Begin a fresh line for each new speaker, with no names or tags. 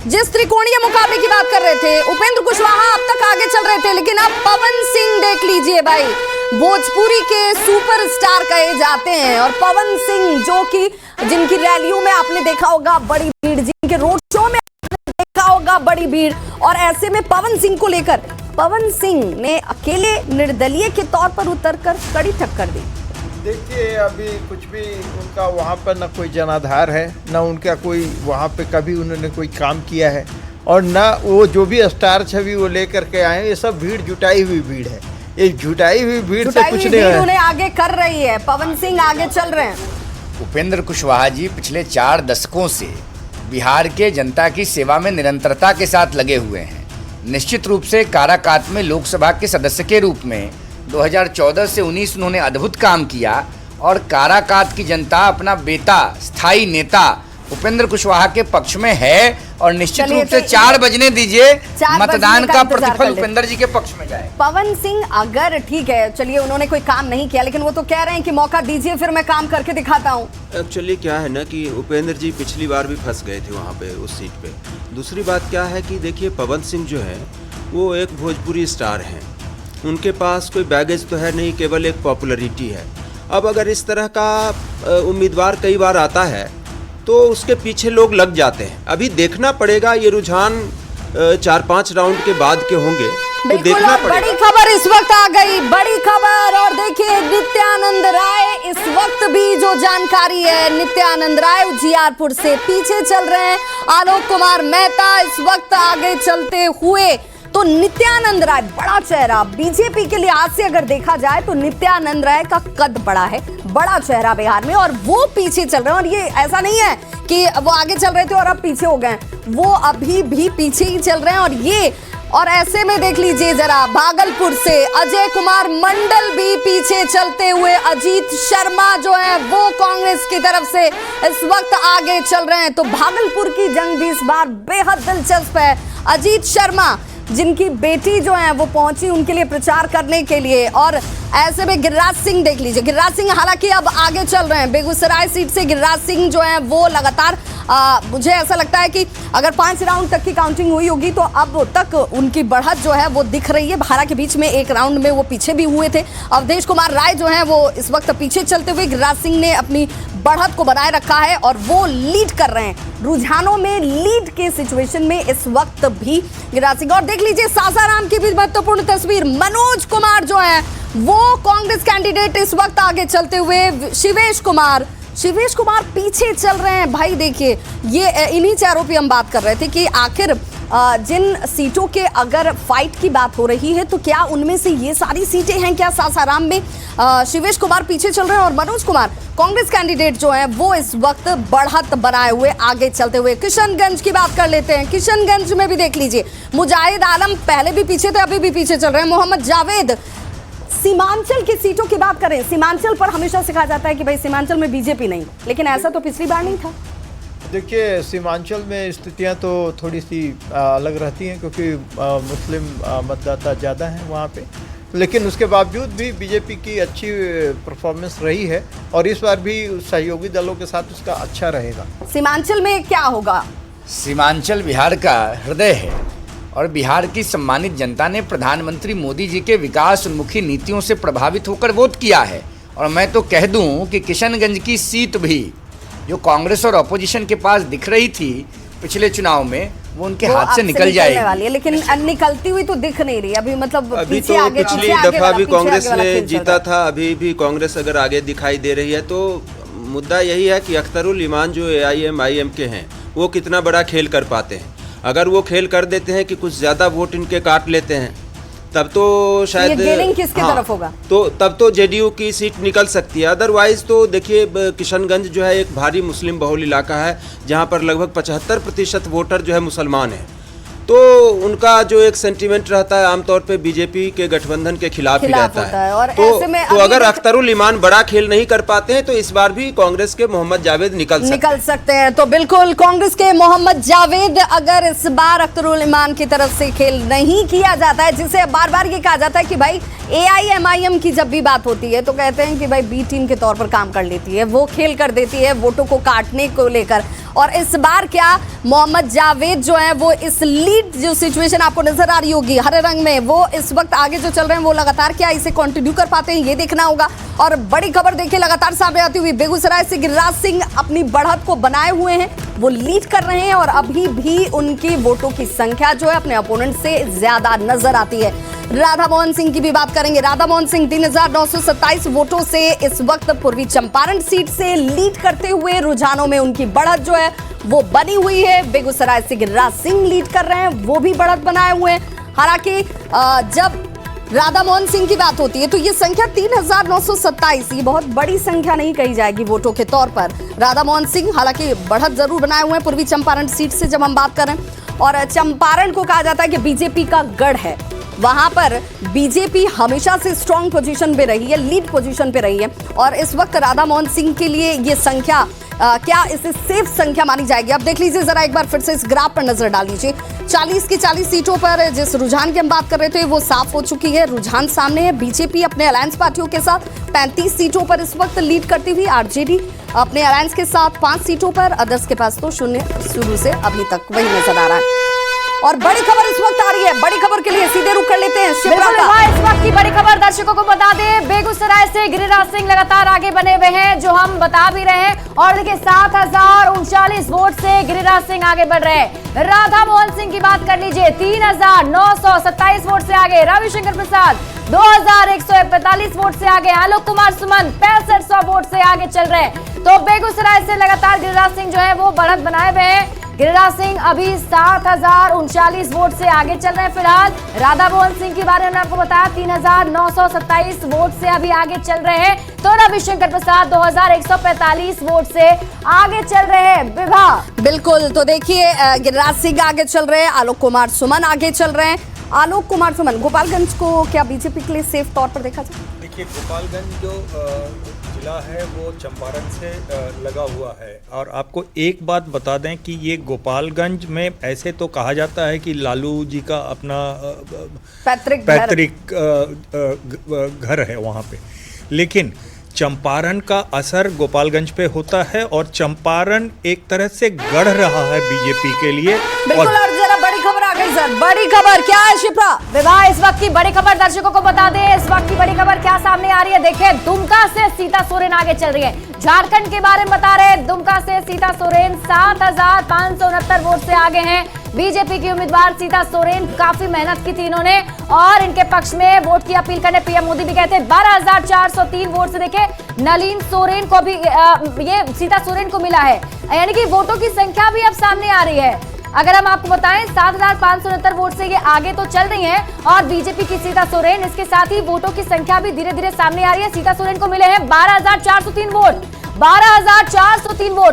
जिस त्रिकोणीय मुकाबले की बात कर रहे थे, उपेंद्र कुशवाहा अब तक आगे चल रहे थे, लेकिन अब पवन सिंह देख लीजिए भाई, भोजपुरी के सुपरस्टार कहे जाते हैं। और पवन सिंह जो कि जिनकी रैलियों में आपने देखा होगा बड़ी भीड़, जिनके रोड शो में आपने देखा होगा बड़ी भीड़, और ऐसे में पवन सिंह को लेकर पवन सिंह ने अकेले निर्दलीय के तौर पर उतरकर कड़ी टक्कर दी।
देखिए, अभी कुछ भी उनका वहाँ पर न कोई जनाधार है, न उनका कोई वहाँ पे कभी उन्होंने कोई काम किया है, और न वो जो भी स्टार छवि वो लेकर के आए, ये सब भीड़ जुटाई हुई भीड़ है। ये जुटाई हुई भीड़ से कुछ नहीं है,
उन्हें आगे कर रही है। पवन सिंह आगे चल रहे हैं।
उपेंद्र कुशवाहा जी पिछले 4 दशकों से बिहार के जनता की सेवा में निरंतरता के साथ लगे हुए हैं। निश्चित रूप से काराकाट में लोकसभा के सदस्य के रूप में 2014 से 19 उन्होंने अद्भुत काम किया, और काराकाट की जनता अपना बेटा स्थायी नेता उपेंद्र कुशवाहा के पक्ष में है, और निश्चित रूप से 4 बजने दीजिए, मतदान का प्रतिफल उपेंद्र जी के पक्ष में जाए।
पवन सिंह अगर ठीक है, चलिए उन्होंने कोई काम नहीं किया, लेकिन वो तो कह रहे हैं कि मौका दीजिए फिर मैं काम करके दिखाता हूँ।
एक्चुअली क्या है ना कि उपेंद्र जी पिछली बार भी फंस गए थे वहाँ पे उस सीट पे। दूसरी बात क्या है कि देखिए, पवन सिंह जो है वो एक भोजपुरी स्टार हैं, उनके पास कोई बैगेज तो है नहीं, केवल एक पॉपुलरिटी है। अब अगर इस तरह का उम्मीदवार कई बार आता है तो उसके पीछे लोग लग जाते हैं। अभी देखना पड़ेगा, ये रुझान 4-5 राउंड के बाद के होंगे तो देखना पड़ेगा।
बड़ी खबर इस वक्त आ गई, बड़ी खबर। और देखिए, नित्यानंद राय इस वक्त भी जो जानकारी है, नित्यानंद राय उजियारपुर से पीछे चल रहे हैं, आलोक कुमार मेहता इस वक्त आगे चलते हुए। तो नित्यानंद राय बड़ा चेहरा बीजेपी के लिहाज से अगर देखा जाए तो नित्यानंद राय का कद बड़ा है, बड़ा चेहरा बिहार में, और वो पीछे चल रहे हैं। और ये ऐसा नहीं है कि वो आगे चल रहे थे और अब पीछे हो गए, वो अभी भी पीछे ही चल रहे हैं। और ऐसे में देख लीजिए जरा, भागलपुर से अजय कुमार मंडल भी पीछे चलते हुए, अजीत शर्मा जो है वो कांग्रेस की तरफ से इस वक्त आगे चल रहे हैं। तो भागलपुर की जंग भी इस बार बेहद दिलचस्प है। अजीत शर्मा जिनकी बेटी जो है वो पहुंची उनके लिए प्रचार करने के लिए, और ऐसे में गिरिराज सिंह देख लीजिए, गिरिराज सिंह हालांकि अब आगे चल रहे हैं। बेगूसराय सीट से गिरिराज सिंह जो है वो लगातार मुझे ऐसा लगता है कि अगर 5 राउंड तक की काउंटिंग हुई होगी तो अब तक उनकी बढ़त जो है वो दिख रही है। हालांकि बीच में एक राउंड में वो पीछे भी हुए थे। अवधेश कुमार राय जो है वो इस वक्त पीछे चलते हुए, गिरिराज सिंह ने अपनी बढ़त को बनाए रखा है और वो लीड कर रहे हैं। रुझानों में लीड के सिचुएशन में इस वक्त भी गिरिराज सिंह। और देख लीजिए सासाराम की भी महत्वपूर्ण तस्वीर, मनोज कुमार जो है वो कांग्रेस कैंडिडेट इस वक्त आगे चलते हुए, शिवेश कुमार पीछे चल रहे हैं। भाई देखिए, ये इन्हीं चारों पे हम बात कर रहे थे कि आखिर जिन सीटों के अगर फाइट की बात हो रही है तो क्या उनमें से ये सारी सीटें हैं क्या सासाराम में? शिवेश कुमार पीछे चल रहे हैं और मनोज कुमार कांग्रेस कैंडिडेट जो है वो इस वक्त बढ़त बनाए हुए आगे चलते हुए। किशनगंज की बात कर लेते हैं। किशनगंज में भी देख लीजिए, मुजाहिद आलम पहले भी पीछे थे, अभी भी पीछे चल रहे हैं। मोहम्मद जावेद। सीमांचल की सीटों की बात करें, सीमांचल पर हमेशा सिखाया जाता है कि भाई सीमांचल में बीजेपी नहीं, लेकिन ऐसा तो पिछली बार नहीं था।
देखिए, सीमांचल में स्थितियां तो थोड़ी सी अलग रहती हैं, क्योंकि मुस्लिम मतदाता ज़्यादा हैं वहाँ पे, लेकिन उसके बावजूद भी बीजेपी की अच्छी परफॉर्मेंस रही है, और इस बार भी सहयोगी दलों के साथ उसका अच्छा रहेगा।
सीमांचल में क्या होगा?
सीमांचल बिहार का हृदय है, और बिहार की सम्मानित जनता ने प्रधानमंत्री मोदी जी के विकास उन्मुखी नीतियों से प्रभावित होकर वोट किया है। और मैं तो कह दूं कि किशनगंज की सीट भी जो कांग्रेस और अपोजिशन के पास दिख रही थी पिछले चुनाव में, वो उनके हाथ से निकल जाएगी
वाली है, लेकिन निकलती हुई तो दिख नहीं रही अभी। मतलब
अभी तो पिछली दफा भी कांग्रेस ने जीता था, अभी भी कांग्रेस अगर आगे दिखाई दे रही है तो मुद्दा यही है कि अख्तरुल इमान जो AIM के हैं वो कितना बड़ा खेल कर पाते हैं। अगर वो खेल कर देते हैं कि कुछ ज़्यादा वोट इनके काट लेते हैं, तब तो शायद
किसके तरफ होगा,
तो तब तो JDU की सीट निकल सकती है। अदरवाइज तो देखिए, किशनगंज जो है एक भारी मुस्लिम बहुल इलाका है, जहां पर लगभग 75% वोटर जो है मुसलमान हैं, तो उनका जो एक सेंटीमेंट रहता है आमतौर पे बीजेपी के गठबंधन के खिलाफ ही रहता है।
और
तो अगर अख्तरुल इमान बड़ा खेल नहीं कर पाते हैं तो इस बार भी कांग्रेस के मोहम्मद जावेद निकल सकते हैं।
तो बिल्कुल कांग्रेस के मोहम्मद जावेद, अगर इस बार अख्तरुल इमान की तरफ से खेल नहीं किया जाता है, जिसे बार बार ये कहा जाता है कि भाई AIM की जब भी बात होती है तो कहते हैं कि भाई बी टीम के तौर पर काम कर लेती है, वो खेल कर देती है वोटों को काटने को लेकर। और इस बार क्या मोहम्मद जावेद जो है वो इस लीड जो सिचुएशन आपको नजर आ रही होगी हरे रंग में, वो इस वक्त आगे जो चल रहे हैं वो लगातार क्या इसे कंटिन्यू कर पाते हैं ये देखना होगा। और बड़ी खबर देखिए लगातार सामने आती हुई, बेगूसराय से गिरिराज सिंह अपनी बढ़त को बनाए हुए हैं, वो लीड कर रहे हैं और अभी भी उनकी वोटों की संख्या जो है अपने अपोनेंट से ज्यादा नजर आती है। राधा मोहन सिंह की भी बात करेंगे। राधा मोहन सिंह 3,927 वोटों से इस वक्त पूर्वी चंपारण सीट से लीड करते हुए रुझानों में उनकी बढ़त जो है वो बनी हुई है। बेगूसराय से गिरिराज सिंह लीड कर रहे हैं, वो भी बढ़त बनाए हुए हैं। हालांकि जब राधा मोहन सिंह की बात होती है तो ये संख्या 3,927, ये बहुत बड़ी संख्या नहीं कही जाएगी वोटों के तौर पर। राधा मोहन सिंह हालांकि बढ़त जरूर बनाए हुए हैं पूर्वी चंपारण सीट से जब हम बात करें। और चंपारण को कहा जाता है कि बीजेपी का गढ़ है, वहां पर बीजेपी हमेशा से स्ट्रांग पोजीशन पे रही है, लीड पोजीशन पे रही है। और इस वक्त राधा मोहन सिंह के लिए ये संख्या क्या इसे सेफ संख्या मानी जाएगी? अब देख लीजिए जरा एक बार फिर से इस ग्राफ पर नजर डाल लीजिए। 40 की 40 सीटों पर जिस रुझान की हम बात कर रहे थे वो साफ हो चुकी है, रुझान सामने है। बीजेपी अपने अलायंस पार्टियों के साथ 35 सीटों पर इस वक्त लीड करती हुई, आरजेडी अपने अलायंस के साथ 5 सीटों पर, अदर्स के पास तो 0 शुरू से अभी तक वही नजर आ रहा है। और बड़ी खबर इस वक्त आ रही है, बड़ी खबर के लिए सीधे रुख कर लेते हैं शिप्रा का।
इस वक्त की बड़ी खबर दर्शकों को बता दें, बेगूसराय से गिरिराज सिंह लगातार आगे बने हुए हैं, जो हम बता भी रहे हैं। और देखिए 7,039 वोट से गिरिराज सिंह आगे बढ़ रहे हैं। राधा मोहन सिंह की बात कर लीजिए, 3,927 वोट से आगे। रविशंकर प्रसाद 2,145 वोट से आगे। आलोक कुमार सुमन 6500 वोट से आगे चल रहे हैं। तो बेगूसराय से लगातार गिरिराज सिंह जो है वो बढ़त बनाए हुए हैं। गिरिराज सिंह अभी 7,039 वोट से आगे चल रहे हैं फिलहाल। राधा मोहन सिंह के बारे में आपको बताया 3,927 वोट से अभी आगे चल रहे हैं। तो रविशंकर प्रसाद 2,145 वोट से आगे चल रहे हैं। विभा
बिल्कुल, तो देखिए गिरिराज सिंह आगे चल रहे हैं, आलोक कुमार सुमन आगे चल रहे हैं। आलोक कुमार सुमन, गोपालगंज को क्या बीजेपी के लिए सेफ तौर पर देखा जाए?
देखिए गोपालगंज जो जिला है वो चंपारण से लगा हुआ है। और आपको एक बात बता दें कि ये गोपालगंज में ऐसे तो कहा जाता है कि लालू जी का अपना पैतृक घर है वहाँ पे, लेकिन चंपारण का असर गोपालगंज पे होता है और चंपारण एक तरह से गढ़ रहा है बीजेपी के लिए।
बिल्कुल। और जरा बड़ी खबर आ गई सर, बड़ी खबर क्या है शिप्रा?
विवाह इस वक्त की बड़ी खबर दर्शकों को बता दें, इस वक्त की बड़ी खबर क्या सामने आ रही है। देखिए दुमका से सीता सोरेन आगे चल रही है। झारखंड के बारे में बता रहे हैं, दुमका से सीता सोरेन 7,569 वोट से आगे हैं। बीजेपी की उम्मीदवार सीता सोरेन, काफी मेहनत की थी इन्होंने और इनके पक्ष में वोट की अपील करने पीएम मोदी भी कहते हैं। 12,403 वोट से देखे नलिन सोरेन को भी ये सीता सोरेन को मिला है, यानी कि वोटों की संख्या भी अब सामने आ रही है। अगर हम आपको बताएं 7,569 वोट से ये आगे तो चल रही हैं और बीजेपी की सीता सोरेन, इसके साथ ही वोटों की संख्या भी धीरे धीरे सामने आ रही है। सीता सोरेन को मिले हैं 12,403 वोट। 12,403 वोट।